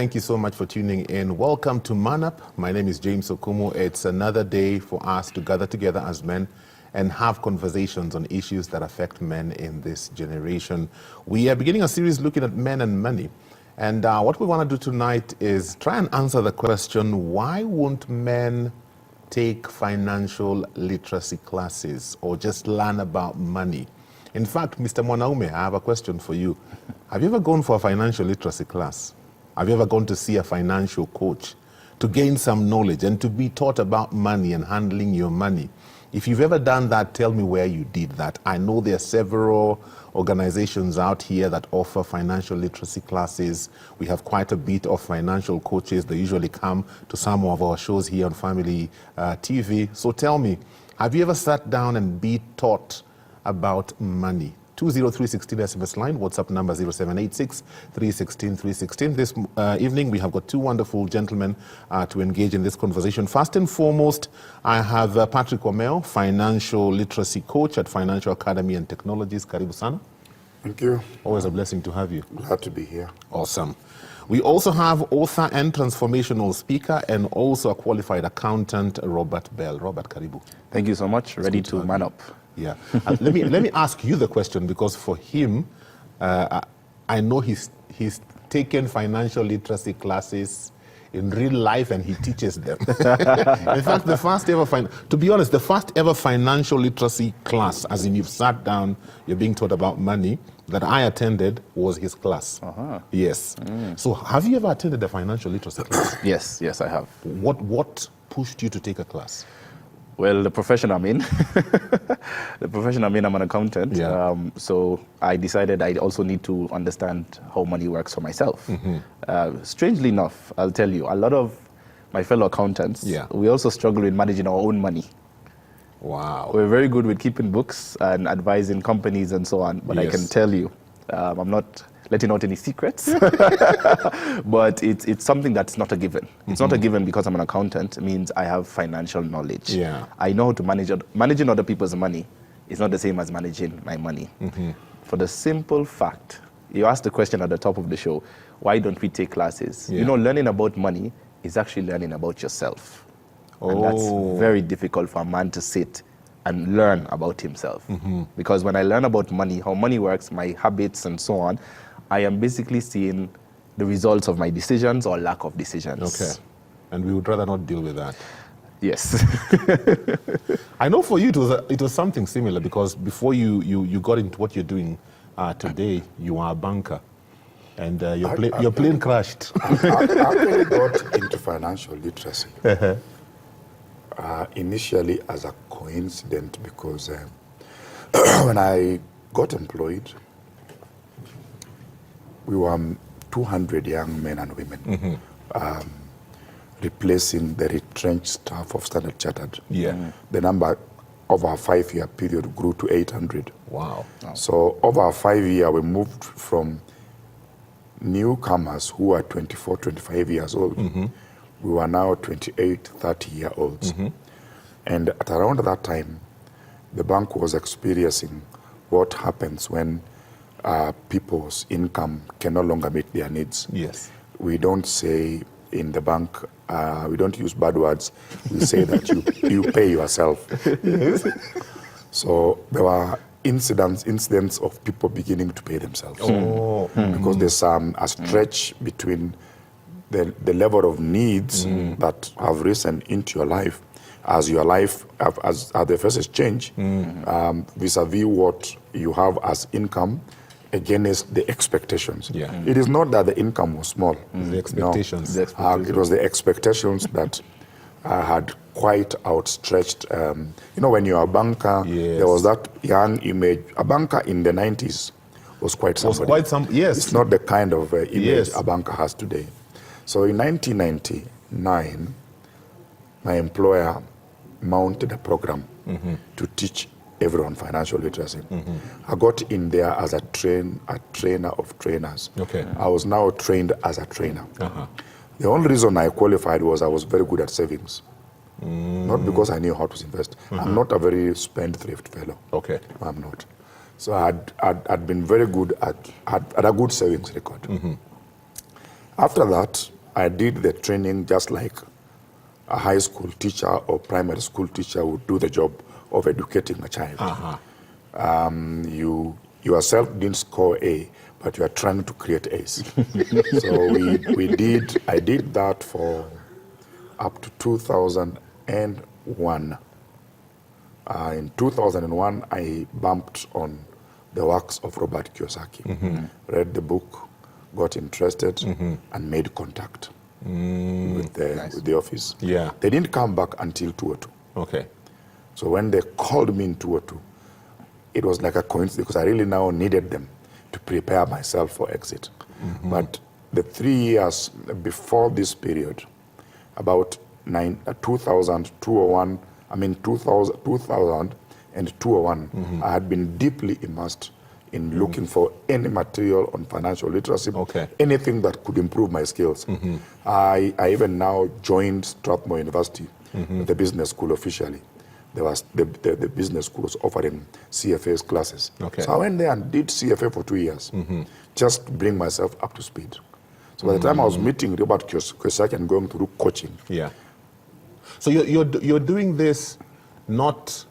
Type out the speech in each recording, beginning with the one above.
thank you so much for tuning in. Welcome to Man Up. My name is James Okumu. It's another day for us to gather together as men and have conversations on issues that affect men in this generation. We are beginning a series looking at men and money. And what we want to do tonight is try and answer the question, why won't men take financial literacy classes or just learn about money? In fact, Mr. Mwanaume, I have a question for you. Have you ever gone for a financial literacy class? Have you ever gone to see a financial coach to gain some knowledge and to be taught about money and handling your money? If you've ever done that, tell me where you did that. I know there are several organizations out here that offer financial literacy classes. We have quite a bit of financial coaches. They usually come to some of our shows here on Family TV. So tell me, have you ever sat down and be taught about money? 20316 SMS line, WhatsApp number 0786 316 316. This evening we have got two wonderful gentlemen to engage in this conversation. First and foremost, I have Patrick Omeo, financial literacy coach at Financial Academy and Technologies. Karibu sana. Thank you. Always a blessing to have you. Glad to be here. Awesome. We also have author and transformational speaker and also a qualified accountant, Robert Bell. Robert, karibu. Thank you so much. Ready to man up. Yeah. Let me ask you the question, because for him, I know he's taken financial literacy classes in real life and he teaches them. In fact, the first ever financial literacy class, as in you've sat down, you're being taught about money, that I attended was his class. Yes. So have you ever attended a financial literacy class? Yes, I have. What pushed you to take a class? Well, the profession I'm in, I'm an accountant. Yeah. So I decided I also need to understand how money works for myself. Strangely enough, I'll tell you, a lot of my fellow accountants, we also struggle with managing our own money. Wow. We're very good with keeping books and advising companies and so on, but I can tell you, I'm not letting out any secrets, but it's something that's not a given. It's not a given because I'm an accountant. It means I have financial knowledge. Yeah. I know how to managing other people's money is not the same as managing my money. For the simple fact, you asked the question at the top of the show, why don't we take classes? You know, learning about money is actually learning about yourself. And that's very difficult for a man to sit and learn about himself. Because when I learn about money, how money works, my habits and so on, I am basically seeing the results of my decisions or lack of decisions. Okay. And we would rather not deal with that. Yes. I know for you it was something similar, because before you got into what you're doing today, you were a banker. And your plane crashed. I actually got into financial literacy initially as a coincidence, because when I got employed, we were 200 young men and women replacing the retrenched staff of Standard Chartered. The number over a 5-year period grew to 800. Wow. So over a 5-year, we moved from newcomers who were 24, 25 years old. We were now 28, 30-year-olds. And at around that time, the bank was experiencing what happens when people's income can no longer meet their needs. Yes. We don't say in the bank, we don't use bad words. We say that you pay yourself. So there were incidents of people beginning to pay themselves. Because there's a stretch between the level of needs that have risen into your life as your life, as the faces change, vis-a-vis what you have as income against the expectations. It is not that the income was small. The expectations. No. It was the expectations that had quite outstretched. You know, when you're a banker, there was that young image. A banker in the 90s was quite somebody. It's not the kind of image a banker has today. So in 1999, my employer mounted a program to teach everyone financial literacy. I got in there as a trainer of trainers. I was now trained as a trainer. The only reason I qualified was I was very good at savings. Not because I knew how to invest. I'm not a very spendthrift fellow. I'm not. So I'd been very good at a good savings record. After that, I did the training just like a high school teacher or primary school teacher would do the job of educating a child. You yourself didn't score A, but you are trying to create A's. So I did that for up to 2001. In 2001, I bumped on the works of Robert Kiyosaki, read the book, got interested, and made contact with the office. Yeah. They didn't come back until 2002. Okay. So when they called me in 2002, it was like a coincidence because I really now needed them to prepare myself for exit. But the 3 years before this period, about 2000 and 201, I had been deeply immersed in looking for any material on financial literacy, anything that could improve my skills. I even now joined Strathmore University, the business school officially. There was the business school was offering CFA's classes. So I went there and did CFA for 2 years, just to bring myself up to speed. So by the time I was meeting Robert Kiyosaki and going through coaching. Yeah. So you're doing this not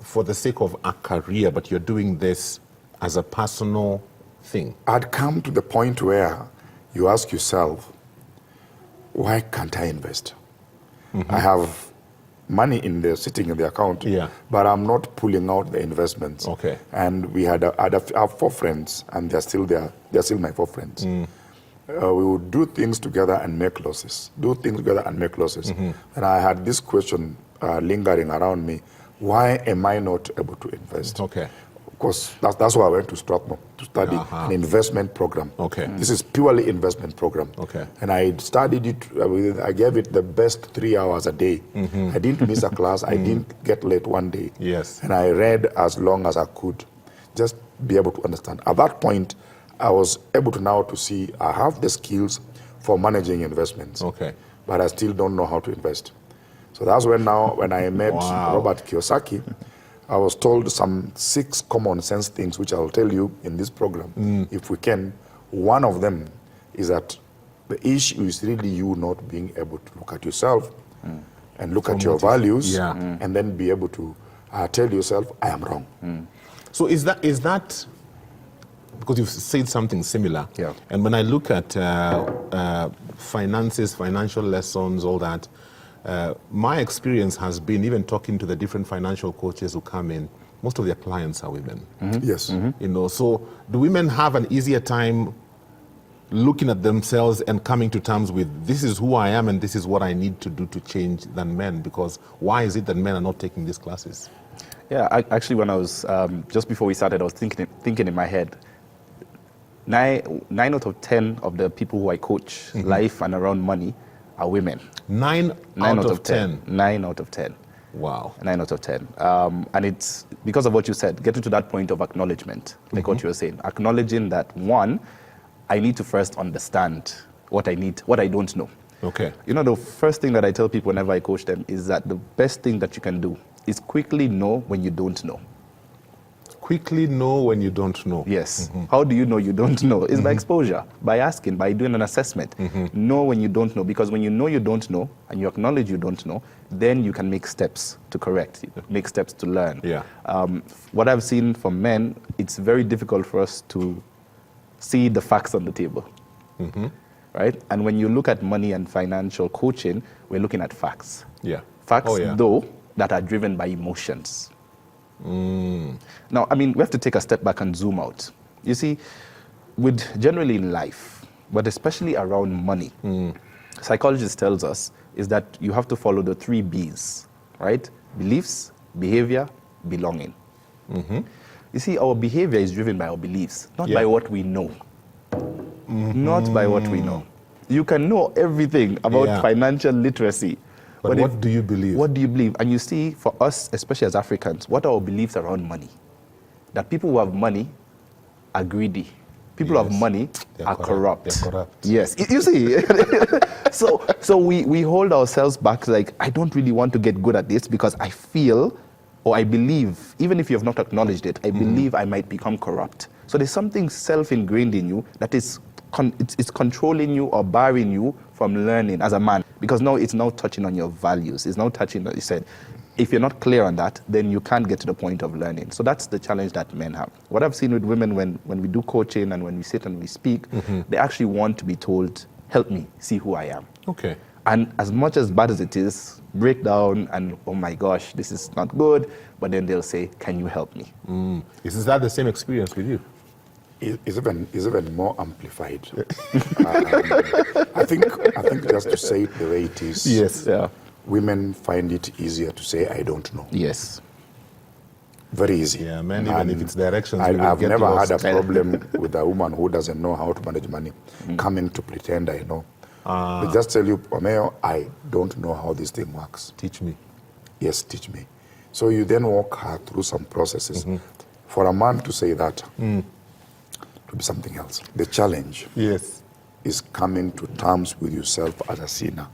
for the sake of a career, but you're doing this as a personal thing. I'd come to the point where you ask yourself, why can't I invest? I have money sitting in the account, but I'm not pulling out the investments. And we had I have 4 friends, and they're still there. They're still my 4 friends. We would do things together and make losses. And I had this question lingering around me: why am I not able to invest? Of course, that's why I went to Strathmore to study an investment program. This is purely investment program. And I studied it. I gave it the best 3 hours a day. I didn't miss a class. I didn't get late one day. And I read as long as I could, just be able to understand. At that point, I was able to now to see I have the skills for managing investments, but I still don't know how to invest. So that's when I met Robert Kiyosaki, I was told some 6 common sense things, which I'll tell you in this program, if we can. One of them is that the issue is really you not being able to look at yourself and look at your values and then be able to tell yourself, I am wrong. So is that, because you've said something similar, and when I look at finances, financial lessons, all that, my experience has been, even talking to the different financial coaches who come in, most of their clients are women. Yes. You know, so do women have an easier time looking at themselves and coming to terms with, this is who I am and this is what I need to do to change, than men? Because why is it that men are not taking these classes? Yeah, actually, when I was, just before we started, I was thinking in my head, 9 out of 10 of the people who I coach, life and around money, are women. 9 out of 10? 9 out of 10. Wow. 9 out of 10. And it's because of what you said, getting to that point of acknowledgement, like what you were saying. Acknowledging that, one, I need to first understand what I need, what I don't know. You know, the first thing that I tell people whenever I coach them is that the best thing that you can do is quickly know when you don't know. Quickly know when you don't know. Yes. How do you know you don't know? It's by exposure, by asking, by doing an assessment. Know when you don't know, because when you know you don't know and you acknowledge you don't know, then you can make steps to correct, make steps to learn. What I've seen from men, it's very difficult for us to see the facts on the table. Right? And when you look at money and financial coaching, we're looking at facts. Facts, though, that are driven by emotions. Now, I mean, we have to take a step back and zoom out. You see, generally in life, but especially around money, psychologists tells us is that you have to follow the 3 B's, right? Beliefs, behavior, belonging. You see, our behavior is driven by our beliefs, not by what we know. Not by what we know. You can know everything about financial literacy. But what do you believe? What do you believe? And you see, for us, especially as Africans, what are our beliefs around money? That people who have money are greedy. People who have money are corrupt. They're corrupt. Yes, you see. so we hold ourselves back, like, I don't really want to get good at this because I feel, or I believe, even if you have not acknowledged it, I believe I might become corrupt. So there's something self-ingrained in you that is it's controlling you or barring you from learning as a man, because now it's now touching on your values. It's now touching, like you said, if you're not clear on that, then you can't get to the point of learning. So that's the challenge that men have. What I've seen with women when we do coaching and when we sit and we speak, they actually want to be told, help me see who I am. Okay. And as much as bad as it is, break down and, oh my gosh, this is not good, but then they'll say, can you help me? Is that the same experience with you? Is even more amplified. I think just to say it the way it is. Yes. Yeah. Women find it easier to say, I don't know. Yes. Very easy. Yeah, man, even if it's directions, I've never had a problem with a woman who doesn't know how to manage money coming to pretend I know. They just tell you, Omeo, I don't know how this thing works. Teach me. Yes, teach me. So you then walk her through some processes. For a man to say that, to be something else. The challenge is coming to terms with yourself as a sinner.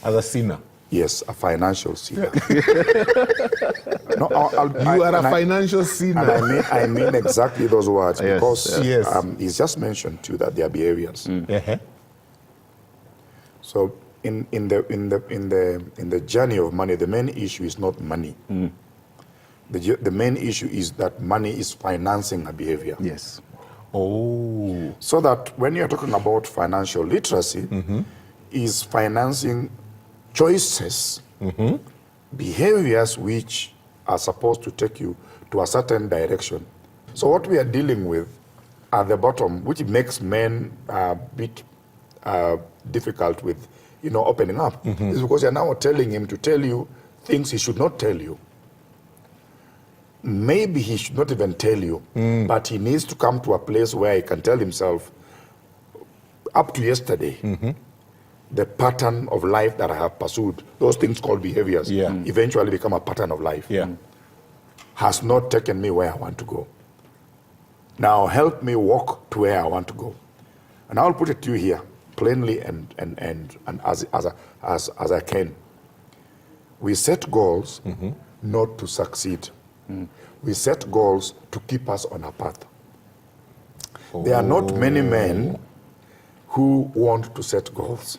As a sinner? Yes, a financial sinner. You are a financial sinner. And I mean exactly those words, Yes, because he's just mentioned to you that there are behaviors. So in the journey of money, the main issue is not money. The main issue is that money is financing a behavior. Yes. Oh. So that when you're talking about financial literacy, is financing choices, behaviors which are supposed to take you to a certain direction. So what we are dealing with at the bottom, which makes men a bit difficult with, opening up, is because you're now telling him to tell you things he should not tell you. Maybe he should not even tell you, but he needs to come to a place where he can tell himself, up to yesterday, the pattern of life that I have pursued, those things called behaviors, eventually become a pattern of life, has not taken me where I want to go. Now help me walk to where I want to go. And I'll put it to you here, plainly and as I can. We set goals not to succeed. We set goals to keep us on a path. There are not many men who want to set goals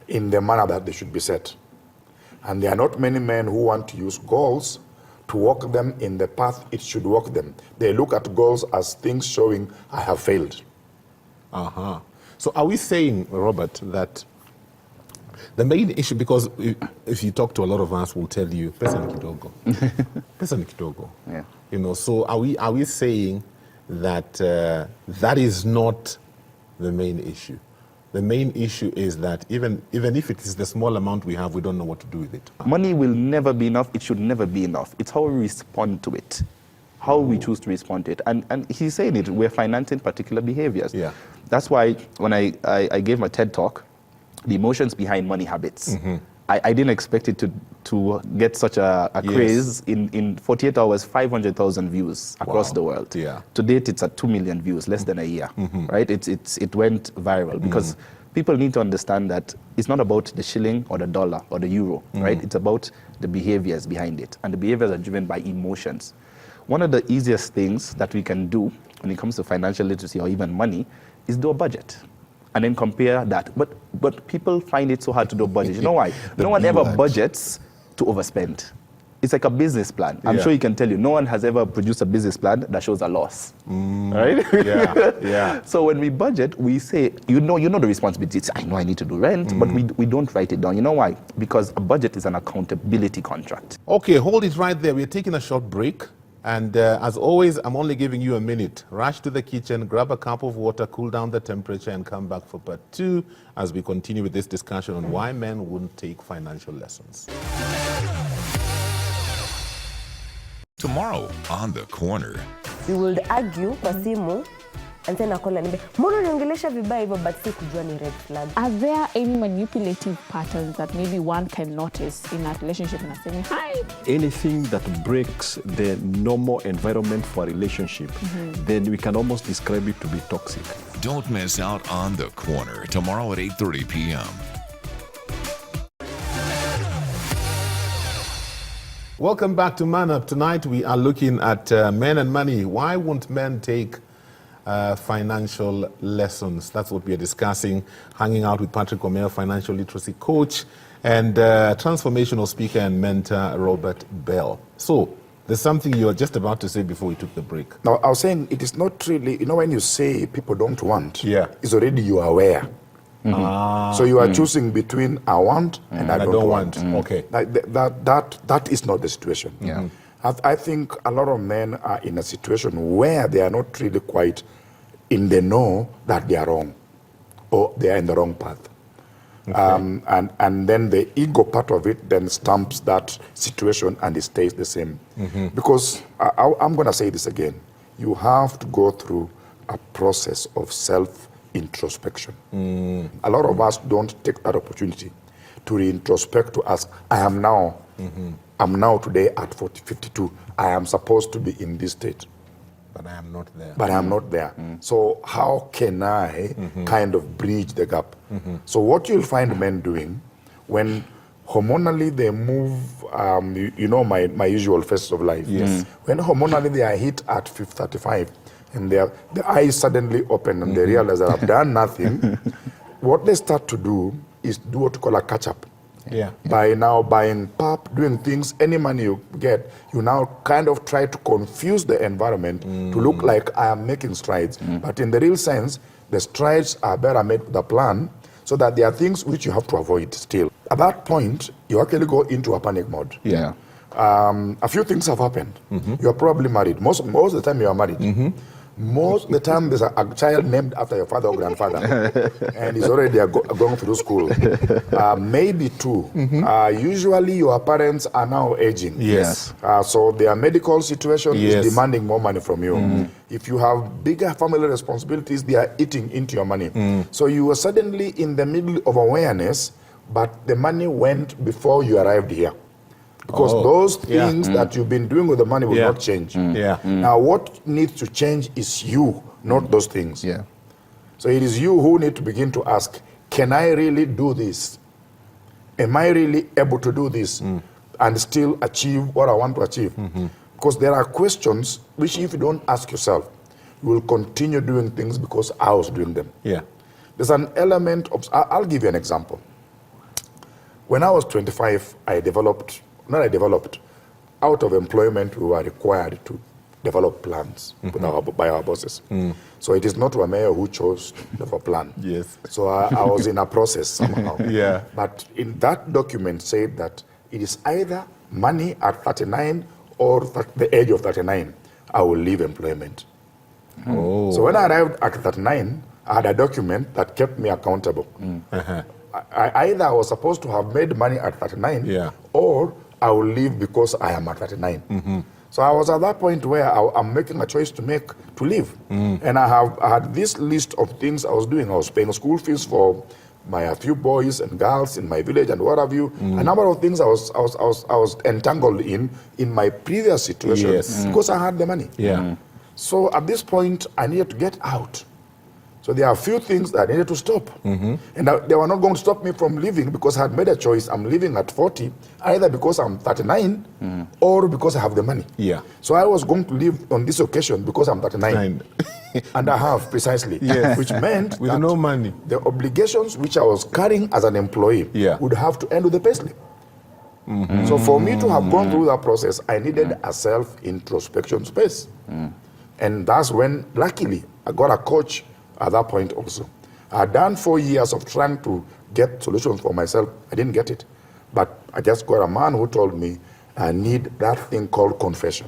in the manner that they should be set. And there are not many men who want to use goals to walk them in the path it should walk them. They look at goals as things showing I have failed. So are we saying, Robert, that the main issue, because if you talk to a lot of us, will tell you, pesa ni kidogo. Pesa ni kidogo. Yeah. So are we saying that that is not the main issue? The main issue is that even if it is the small amount we have, we don't know what to do with it. Money will never be enough. It should never be enough. It's how we respond to it, how we choose to respond to it. And he's saying it, we're financing particular behaviors. Yeah. That's why when I gave my TED talk, the emotions behind money habits, I didn't expect it to get such a craze. In 48 hours, 500,000 views across the world. Yeah. To date, it's at 2 million views, less than a year, right? It went viral because people need to understand that it's not about the shilling or the dollar or the euro, right? It's about the behaviors behind it. And the behaviors are driven by emotions. One of the easiest things that we can do when it comes to financial literacy or even money is do a budget. And then compare that. But people find it so hard to do a budget. You know why? No one ever budgets to overspend. It's like a business plan. I'm sure you can tell you, no one has ever produced a business plan that shows a loss. Right? Yeah. So when we budget, we say, you know the responsibilities. I know I need to do rent, but we don't write it down. You know why? Because a budget is an accountability contract. Okay, hold it right there. We're taking a short break. And as always, I'm only giving you a minute. Rush to the kitchen, grab a cup of water, cool down the temperature, and come back for part 2 as we continue with this discussion on why men wouldn't take financial lessons. Tomorrow on The Corner. We will argue kwa simu and then akola nibe mbona uniongelesha vibaya hivyo but si kujua ni red flag. Are there any manipulative patterns that maybe one can notice in a relationship and saying hi? Anything that breaks the normal environment for a relationship, then we can almost describe it to be toxic. Don't miss out on The Corner tomorrow at 8:30 p.m. Welcome back to Man Up. Tonight we are looking at men and money. Why won't men take financial lessons. That's what we are discussing, hanging out with Patrick Omeo, financial literacy coach, and transformational speaker and mentor, Robert Bell. So, there's something you were just about to say before we took the break. Now, I was saying it is not really, you know, when you say people don't want, Yeah. it's already you are aware. So you are choosing between I want and I don't want. Okay. That is not the situation. Yeah. I think a lot of men are in a situation where they are not really quite in the know that they are wrong or they are in the wrong path. Okay. And then the ego part of it then stamps that situation and it stays the same. Because I'm going to say this again. You have to go through a process of self-introspection. A lot of us don't take that opportunity to reintrospect, to ask, I'm now today at 52. I am supposed to be in this state. But I am not there. But I'm not there. So how can I kind of bridge the gap? So what you'll find men doing when hormonally they move, you know my usual phases of life. Yes. When hormonally they are hit at 35 and the eyes suddenly open and they realize that I've done nothing, what they start to do is do what you call a catch-up. Yeah. By now buying pap, doing things, any money you get, you now kind of try to confuse the environment to look like I am making strides. But in the real sense, the strides are better made with a plan so that there are things which you have to avoid still. At that point, you actually go into a panic mode. Yeah. A few things have happened. You are probably married. Most of the time you are married. Most of the time there's a child named after your father or grandfather and he's already going through school. Maybe two. Usually your parents are now aging. Yes. So their medical situation Yes. is demanding more money from you. If you have bigger family responsibilities, they are eating into your money. So you were suddenly in the middle of awareness, but the money went before you arrived here. Because those things that you've been doing with the money will not change. Yeah. Now, what needs to change is you, not those things. Yeah. So it is you who need to begin to ask, can I really do this? Am I really able to do this and still achieve what I want to achieve? Because there are questions which if you don't ask yourself, you will continue doing things because I was doing them. Yeah. There's an element of, I'll give you an example. When I was 25, out of employment, we were required to develop plans by our bosses. So it is not Romeo who chose to develop a plan. Yes. So I was in a process somehow. Yeah. But in that document said that it is either money at 39 or the age of 39, I will leave employment. So when I arrived at 39, I had a document that kept me accountable. Either I was supposed to have made money at 39 or I will leave because I am at 39. So I was at that point where I'm making a choice to leave. And I had this list of things I was doing. I was paying school fees for a few boys and girls in my village and what have you. A number of things I was entangled in my previous situation because I had the money. Yeah. So at this point, I needed to get out. So there are a few things that I needed to stop. And they were not going to stop me from leaving because I had made a choice. I'm leaving at 40, either because I'm 39 or because I have the money. Yeah. So I was going to leave on this occasion because I'm 39. And I have, precisely. Yes. Which meant With that no money. the obligations which I was carrying as an employee would have to end with the payslip. So for me to have gone through that process, I needed a self-introspection space. And that's when, luckily, I got a coach at that point also. I had done 4 years of trying to get solutions for myself. I didn't get it. But I just got a man who told me I need that thing called confession.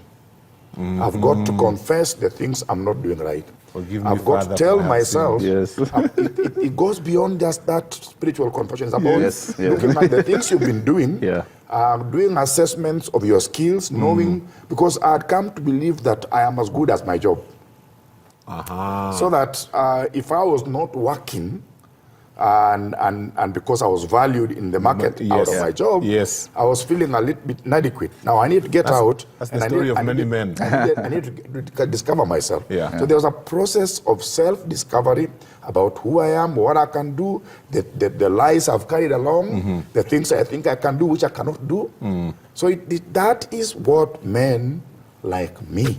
I've got to confess the things I'm not doing right. Forgive me, I've got Father, to tell for I have myself, sinned. it goes beyond just that spiritual confession. It's about Yes, yeah. looking at the things you've been doing, Yeah. doing assessments of your skills, knowing, because I had come to believe that I am as good as my job. So that if I was not working, and because I was valued in the market out of my job, I was feeling a little bit inadequate. Now I need to get out. That's the story of many men. I need to discover myself. So there was a process of self-discovery about who I am, what I can do, the lies I've carried along, the things I think I can do, which I cannot do. So that is what men like me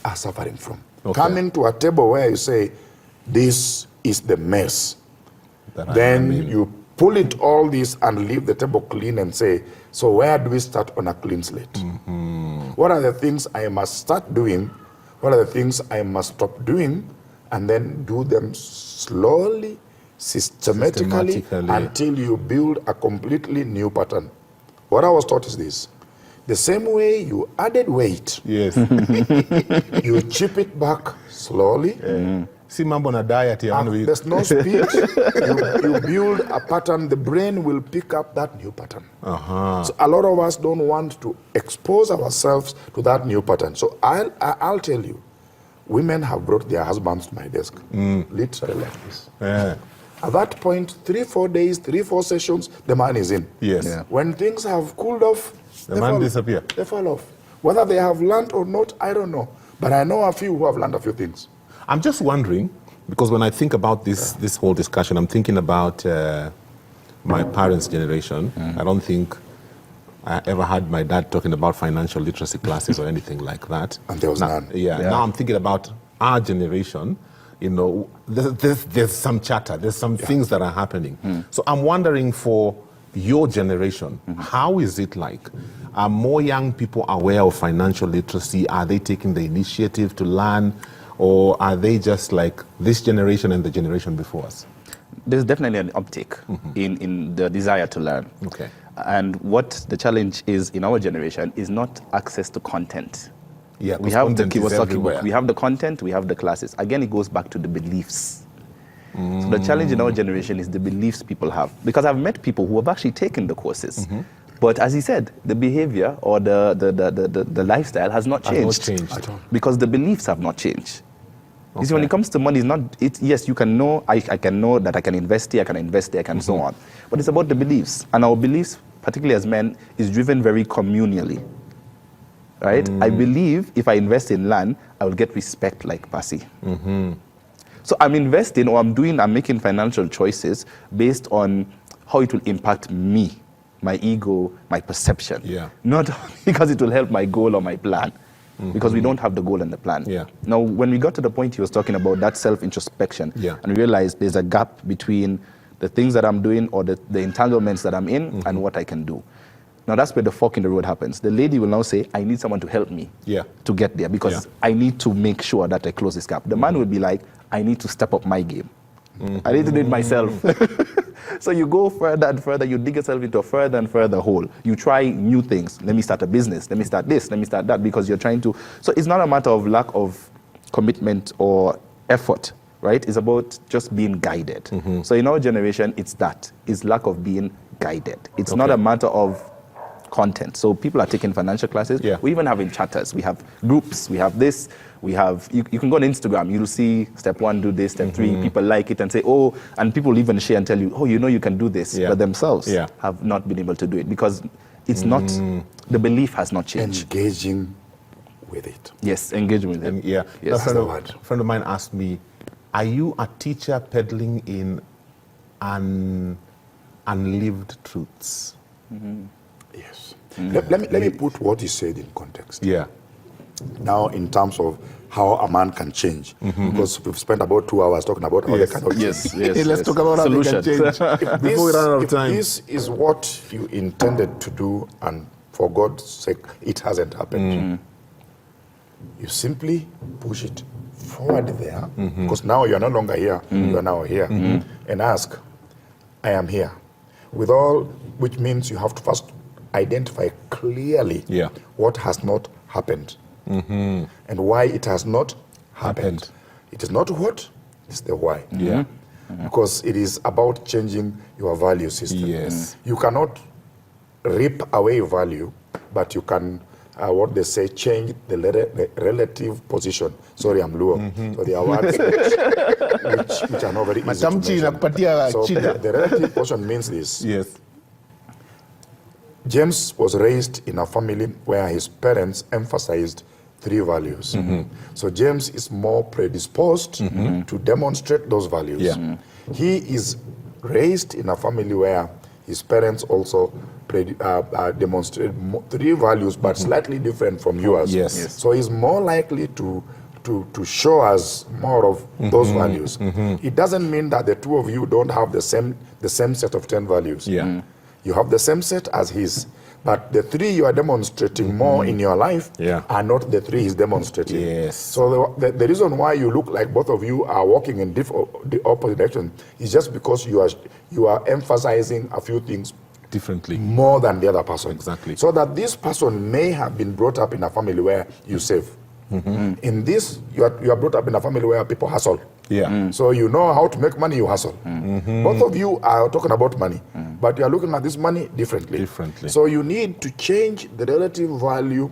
are suffering from. Okay. Coming to a table where you say, this is the mess. That I Then am in. you pull it all this and leave the table clean and say, so where do we start on a clean slate? What are the things I must start doing? What are the things I must stop doing? And then do them slowly, systematically, until you build a completely new pattern. What I was taught is this. The same way you added weight, Yes. you chip it back slowly. See, mambo na diet here. There's no speed. you build a pattern, the brain will pick up that new pattern. So a lot of us don't want to expose ourselves to that new pattern. So I'll tell you, women have brought their husbands to my desk, literally like this. Yeah. At that point, 3-4 days, 3-4 sessions, the man is in. Yes. Yeah. When things have cooled off, The man disappear. They fall off. Whether they have learned or not, I don't know. But I know a few who have learned a few things. I'm just wondering, because when I think about this whole discussion, I'm thinking about my parents' generation. I don't think I ever had my dad talking about financial literacy classes or anything like that. And there was now, none. Yeah, now I'm thinking about our generation. You know, there's some chatter, there's some things that are happening. So I'm wondering for your generation, how is it like? Are more young people aware of financial literacy? Are they taking the initiative to learn? Or are they just like this generation and the generation before us? There's definitely an uptick in the desire to learn. Okay. And what the challenge is in our generation is not access to content. Yeah, we 'cause have content the, is was talking everywhere. about, we have the content, we have the classes. Again, it goes back to the beliefs. So the challenge in our generation is the beliefs people have. Because I've met people who have actually taken the courses. But as he said, the behavior or the lifestyle has not changed. changed. Because the beliefs have not changed. You see, when it comes to money, yes, you can know, I can know that I can invest here, I can invest there, I can so on. But it's about the beliefs. And our beliefs, particularly as men, is driven very communally. Right? I believe if I invest in land, I will get respect like Pasi. So I'm investing or I'm making financial choices based on how it will impact me, my ego, my perception. Yeah. Not because it will help my goal or my plan. Because we don't have the goal and the plan. Yeah. Now, when we got to the point he was talking about that self-introspection, Yeah. and we realized there's a gap between the things that I'm doing or the entanglements that I'm in and what I can do. Now, that's where the fork in the road happens. The lady will now say, I need someone to help me to get there because I need to make sure that I close this gap. The man will be like, I need to step up my game. I need to do it myself. So you go further and further, you dig yourself into a further and further hole. You try new things. Let me start a business. Let me start this. Let me start that, because you're trying to. So it's not a matter of lack of commitment or effort, right? It's about just being guided. So in our generation, it's lack of being guided. It's not a matter of content. So people are taking financial classes. Yeah. We even have in chatters. We have groups. We have this. We have, you can go on Instagram. You'll see step 1, do this, step 3. People like it and say, oh, and people even share and tell you, oh, you know you can do this. But themselves have not been able to do it because it's not, the belief has not changed. Engaging with it. Yes, engaging with it. And yes. Yes. A friend of mine asked me, are you a teacher peddling in unlived truths? Yes. Let me put what you said in context. Yeah. Now, in terms of how a man can change, because we've spent about 2 hours talking about how they cannot change. Yes. Let's talk about how they can change. If Before we run out of if time. this is what you intended to do, and for God's sake, it hasn't happened, you simply push it forward there, because now you're no longer here, you are now here, and ask, I am here. With all, which means you have to first identify clearly what has not happened and why it has not happened. It is not what, it's the why. Because it is about changing your value system. Yes. You cannot rip away value, but you can, what they say, change the relative position. Sorry, I'm Luo. So there are words which are not very easy to Matamchi mention. inakupatia So shida. the relative position means this. Yes. James was raised in a family where his parents emphasized 3 values. So James is more predisposed to demonstrate those values. He is raised in a family where his parents also demonstrate 3 values, but slightly different from yours. Yes. So he's more likely to to show us more of those values. It doesn't mean that the two of you don't have the same set of 10 values. Yeah. You have the same set as his, but the 3 you are demonstrating more in your life are not the 3 he's demonstrating. Yes. So the reason why you look like both of you are walking in the opposite direction is just because you are emphasizing a few things differently more than the other person. Exactly. So that this person may have been brought up in a family where you save. In this, you are brought up in a family where people hustle. Yeah. So you know how to make money, you hustle. Both of you are talking about money, but you are looking at this money differently. So you need to change the relative value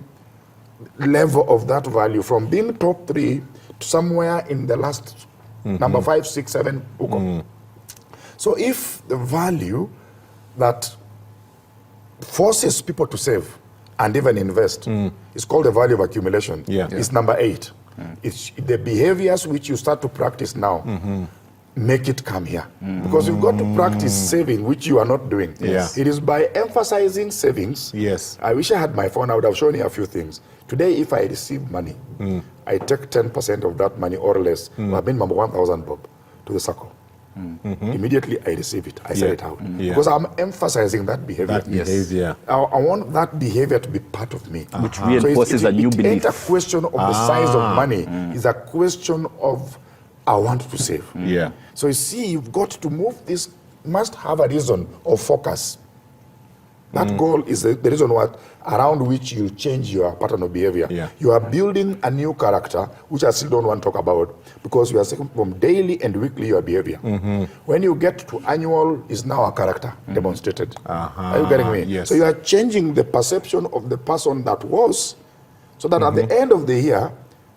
level of that value from being top 3 to somewhere in the last number 5, 6, 7. So if the value that forces people to save and even invest is called the value of accumulation. It's number 8. It's the behaviors which you start to practice now make it come here. Because you've got to practice saving, which you are not doing. It is by emphasizing savings. I wish I had my phone, I would have shown you a few things. Today, if I receive money, I take 10% of that money or less, I've been number 1,000 bob to the circle. Immediately I receive it, I sell it out. Because I'm emphasizing that behavior. I want that behavior to be part of me. Which reinforces a new belief. It ain't a question of the size of money. It's a question of I want to save. So you see, you've got to move this, must have a reason of focus. That goal is the reason around which you change your pattern of behavior. You are building a new character, which I still don't want to talk about, because you are taking from daily and weekly your behavior. When you get to annual, is now a character demonstrated. Are you getting me? So you are changing the perception of the person that was, so that at the end of the year,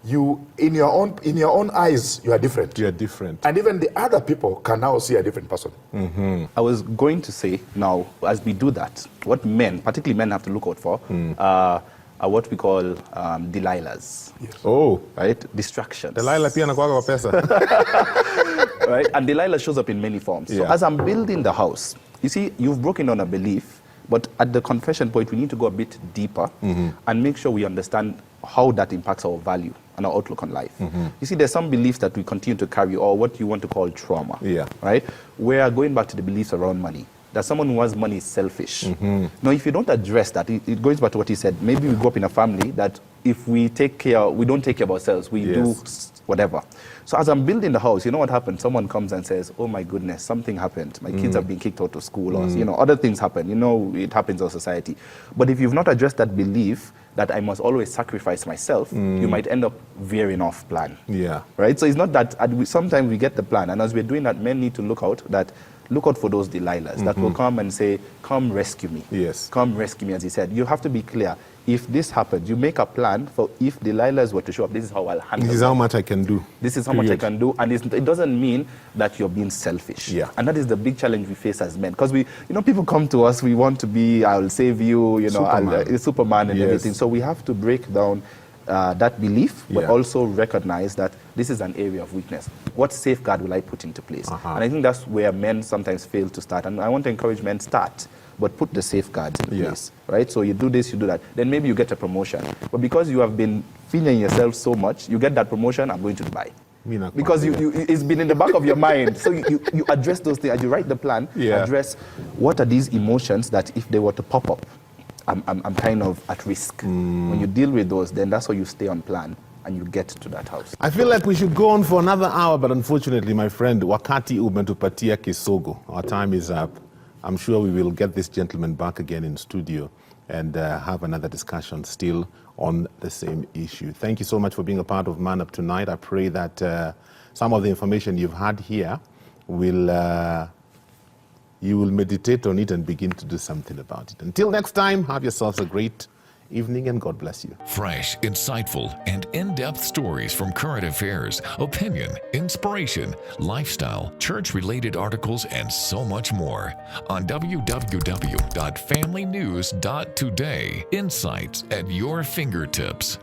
you in your own eyes, you are different. You are different. And even the other people can now see a different person. I was going to say, now, as we do that, what men, particularly men, have to look out for are what we call Delilahs. Right? Distractions. Delilah pia anakuwaga kwa pesa. Right? And Delilah shows up in many forms. So as I'm building the house, you see, you've broken on a belief, but at the confession point, we need to go a bit deeper and make sure we understand how that impacts our value and our outlook on life. You see, there's some beliefs that we continue to carry, or what you want to call trauma. Right? We're going back to the beliefs around money. That someone who has money is selfish. Now, if you don't address that, it goes back to what he said. Maybe we grew up in a family that if we don't take care of ourselves, we do whatever. So as I'm building the house, you know what happens? Someone comes and says, oh my goodness, something happened. My kids have been kicked out of school, or other things happen. It happens in our society. But if you've not addressed that belief that I must always sacrifice myself, you might end up veering off plan. Right? So it's not that, sometimes we get the plan, and as we're doing that, men need to look out for those Delilahs that will come and say, come rescue me. Come rescue me, as he said. You have to be clear. If this happens, you make a plan for if Delilahs were to show up, this is how I'll handle it. This is how much I can do. This is how much I can do. And it doesn't mean that you're being selfish. And that is the big challenge we face as men. Because people come to us, we want to be, I'll save you, Superman and everything. So we have to break down that belief, but also recognize that this is an area of weakness. What safeguard will I put into place? And I think that's where men sometimes fail to start. And I want to encourage men, start, but put the safeguards in place, right? So you do this, you do that. Then maybe you get a promotion. But because you have been feeling yourself so much, you get that promotion, I'm going to Dubai. Because it's been in the back of your mind. So you address those things, and you write the plan, address what are these emotions that if they were to pop up, I'm kind of at risk. When you deal with those, then that's how you stay on plan and you get to that house. I feel like we should go on for another hour, but unfortunately, my friend, wakati umetupatia kisogo. Our time is up. I'm sure we will get this gentleman back again in studio and have another discussion still on the same issue. Thank you so much for being a part of Man Up tonight. I pray that some of the information you've had here you will meditate on it and begin to do something about it. Until next time, have yourselves a great evening and God bless you. Fresh, insightful, and in-depth stories from current affairs, opinion, inspiration, lifestyle, church-related articles, and so much more on www.familynews.today. Insights at your fingertips.